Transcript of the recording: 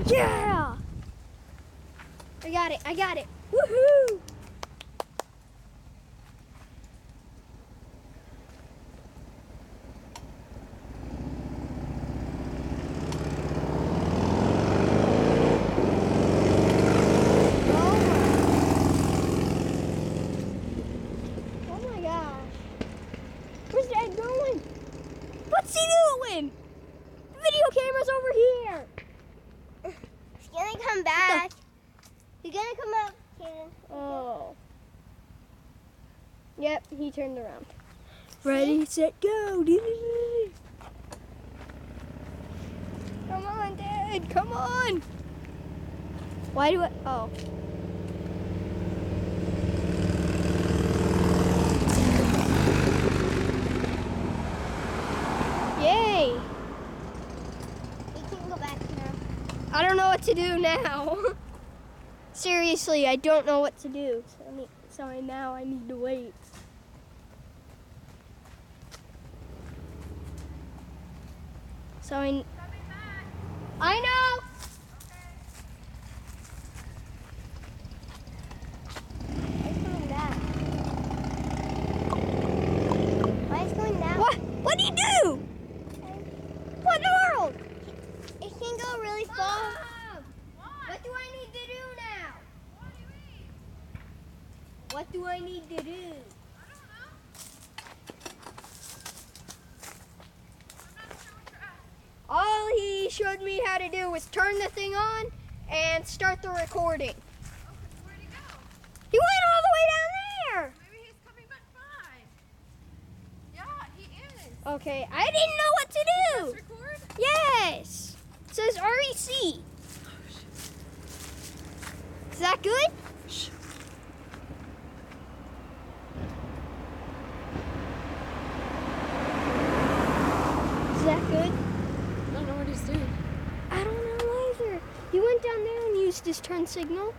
Yeah! I got it, I got it. Woohoo! Oh my gosh. Where's Dad going? What's he doing? The video camera's over here. He's gonna come back. He's gonna come up, Kaden. Oh. Yep, he turned around. Ready, set, go. Come on, Dad. Come on. Why do I? Oh. Yay. He can go back now. I don't know what to do now. Seriously, I don't know what to do. So now I need to wait. So I know. He's coming back. Why is he going down? What? What'd he do? What in the world? It can go really far. Mom! What do I need to do now? What do you mean? What do I need to do? I don't know. I'm not sure what you're asking. All he showed me how to do was turn the thing on and start the recording. Okay, where'd he go? He went all the way down there. Maybe he's coming back by. Yeah, he is. Okay, I didn't know what to do. Press record? Yes. It says REC. Is that good? Is that good? I don't know what he's doing. I don't know either. He went down there and used his turn signal.